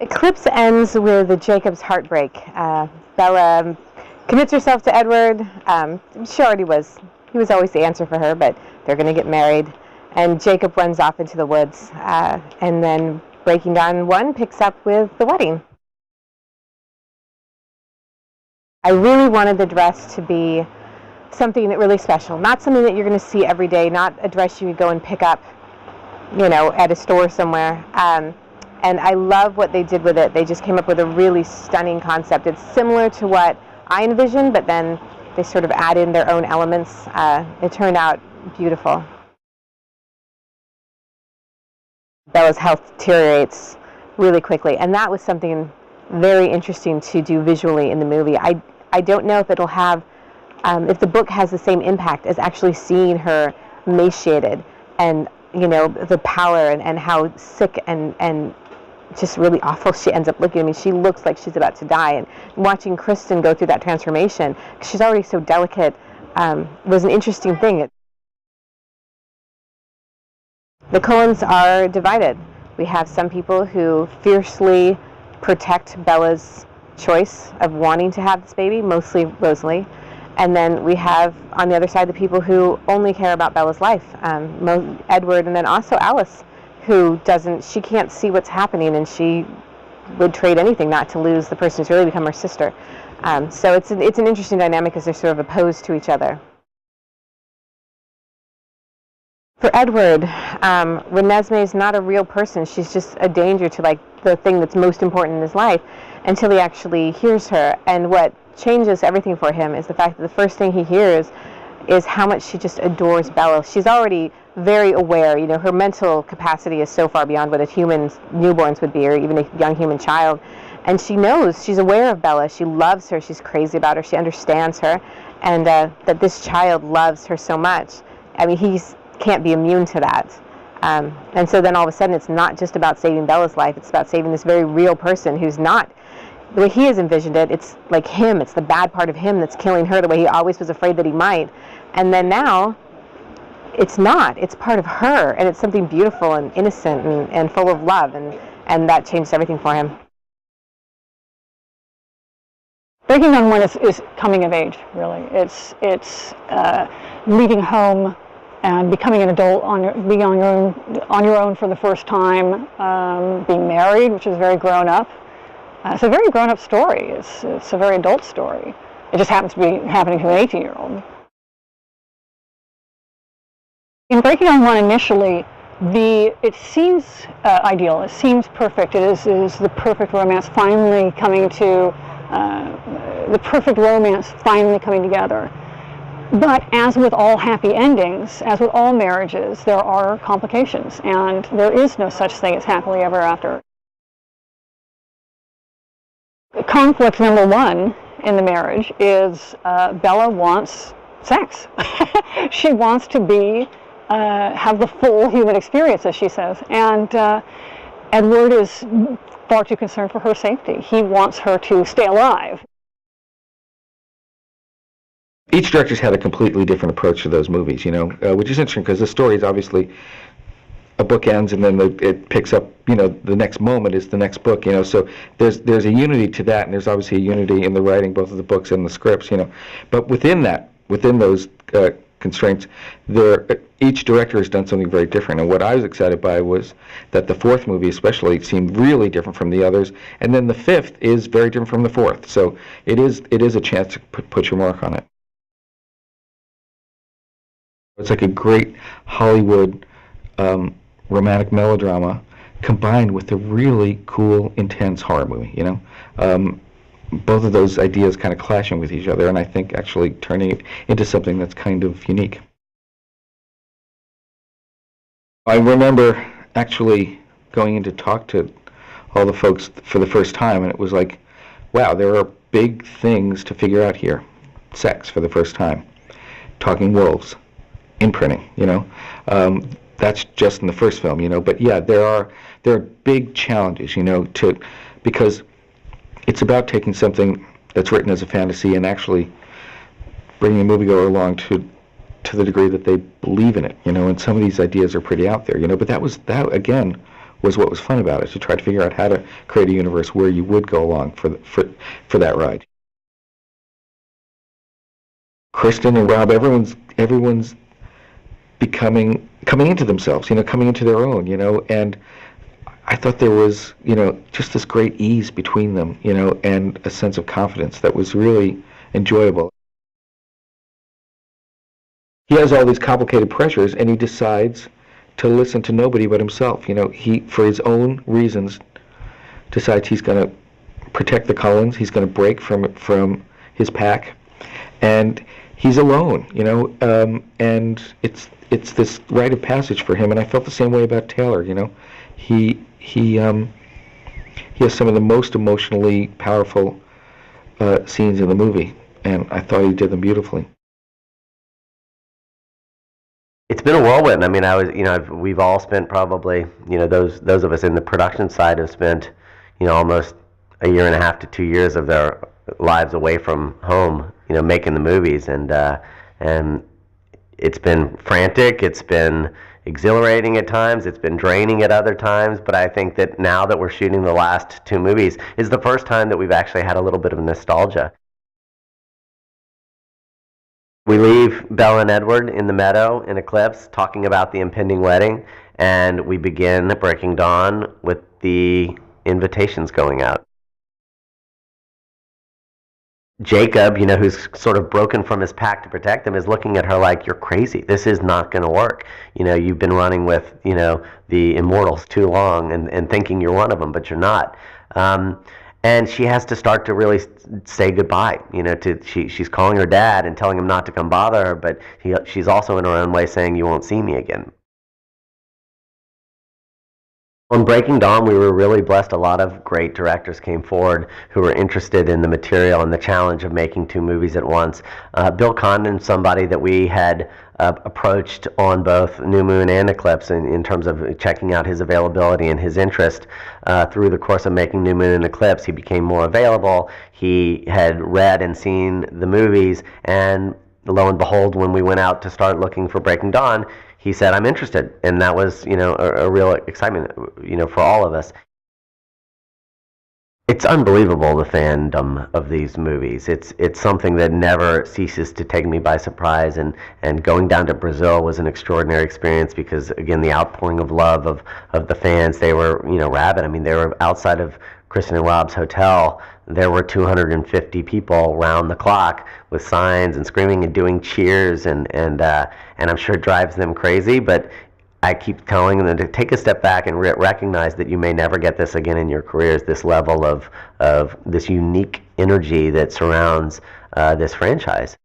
Eclipse ends with Jacob's heartbreak. Bella commits herself to Edward. She already was. He was always the answer for her, but they're going to get married. And Jacob runs off into the woods. And then Breaking Dawn 1 picks up with the wedding. I really wanted the dress to be something that really special. Not something that you're going to see every day, not a dress you would go and pick up, at a store somewhere. And I love what they did with it. They just came up with a really stunning concept. It's similar to what I envisioned, but then they sort of add in their own elements. It turned out beautiful. Bella's health deteriorates really quickly, and that was something very interesting to do visually in the movie. I don't know if it'll have, if the book has the same impact as actually seeing her emaciated and, the pallor and how sick and just really awful she ends up looking. I mean, she looks like she's about to die. And watching Kristen go through that transformation, because she's already so delicate, was an interesting thing. The Cullens are divided. We have some people who fiercely protect Bella's choice of wanting to have this baby, mostly Rosalie. And then we have, on the other side, the people who only care about Bella's life, Edward, and then also Alice, who she can't see what's happening, and she would trade anything not to lose the person who's really become her sister. So it's an interesting dynamic as they're sort of opposed to each other. For Edward, Renesmee is not a real person. She's just a danger to the thing that's most important in his life until he actually hears her. And what changes everything for him is the fact that the first thing he hears is how much she just adores Bella. She's already very aware. Her mental capacity is so far beyond what a human's newborns would be, or even a young human child. And she knows, she's aware of Bella. She loves her. She's crazy about her. She understands her. And that this child loves her so much. I mean, he can't be immune to that. And so then all of a sudden it's not just about saving Bella's life. It's about saving this very real person who's not the way he has envisioned it. It's like him. It's the bad part of him that's killing her the way he always was afraid that he might. And then now, it's not. It's part of her, and it's something beautiful and innocent and full of love, and that changed everything for him. Breaking Dawn 1 is coming of age, really. It's leaving home and becoming an adult, being on your own for the first time, being married, which is very grown up. It's a very grown-up story. It's a very adult story. It just happens to be happening to an 18-year-old. In Breaking Dawn 1 initially, it seems ideal. It seems perfect. It is the perfect romance finally coming to, together. But as with all happy endings, as with all marriages, there are complications, and there is no such thing as happily ever after. Conflict number one in the marriage is Bella wants sex. She wants to have the full human experience, as she says, and Edward is far too concerned for her safety. He wants her to stay alive. Each director's had a completely different approach to those movies, which is interesting because the story is obviously a book ends and then it picks up, the next moment is the next book, so there's a unity to that, and there's obviously a unity in the writing, both of the books and the scripts, but within those constraints, each director has done something very different, and what I was excited by was that the fourth movie especially seemed really different from the others, and then the fifth is very different from the fourth, so it is a chance to put your mark on it. It's like a great Hollywood romantic melodrama combined with a really cool, intense horror movie, both of those ideas kind of clashing with each other, and I think actually turning it into something that's kind of unique. I remember actually going in to talk to all the folks for the first time, and it was like, wow, there are big things to figure out here. Sex for the first time. Talking wolves. Imprinting, that's just in the first film, but yeah, there are big challenges, because it's about taking something that's written as a fantasy and actually bringing a moviegoer along to the degree that they believe in it, and some of these ideas are pretty out there, but that again was what was fun about it, to try to figure out how to create a universe where you would go along for that ride. Kristen and Rob, everyone's coming into themselves, coming into their own, and I thought there was, just this great ease between them, and a sense of confidence that was really enjoyable. He has all these complicated pressures, and he decides to listen to nobody but himself. He, for his own reasons, decides he's going to protect the Cullens. He's going to break from his pack, and he's alone. And it's this rite of passage for him. And I felt the same way about Taylor. He has some of the most emotionally powerful scenes in the movie, and I thought he did them beautifully. It's been a whirlwind. I mean, we've all spent probably, those of us in the production side have spent, almost a year and a half to 2 years of their lives away from home, making the movies, and it's been frantic. It's been exhilarating at times. It's been draining at other times. But I think that now that we're shooting the last 2 movies is the first time that we've actually had a little bit of nostalgia. We leave Belle and Edward in the meadow in Eclipse talking about the impending wedding, and we begin Breaking Dawn with the invitations going out. Jacob, who's sort of broken from his pack to protect them, is looking at her like, you're crazy. This is not going to work. You've been running with, the immortals too long and thinking you're one of them, but you're not. And she has to start to really say goodbye. She's calling her dad and telling him not to come bother her, but she's also in her own way saying, you won't see me again. On Breaking Dawn, we were really blessed. A lot of great directors came forward who were interested in the material and the challenge of making 2 movies at once. Bill Condon, somebody that we had approached on both New Moon and Eclipse in terms of checking out his availability and his interest. Through the course of making New Moon and Eclipse, he became more available. He had read and seen the movies, and lo and behold, when we went out to start looking for Breaking Dawn, he said, I'm interested, and that was, a real excitement, for all of us. It's unbelievable, the fandom of these movies. It's something that never ceases to take me by surprise, and going down to Brazil was an extraordinary experience because, again, the outpouring of love of the fans, they were, rabid. I mean, they were outside of Kristen and Rob's hotel. There were 250 people round the clock with signs and screaming and doing cheers, and I'm sure it drives them crazy, but I keep telling them to take a step back and recognize that you may never get this again in your careers, this level of this unique energy that surrounds this franchise.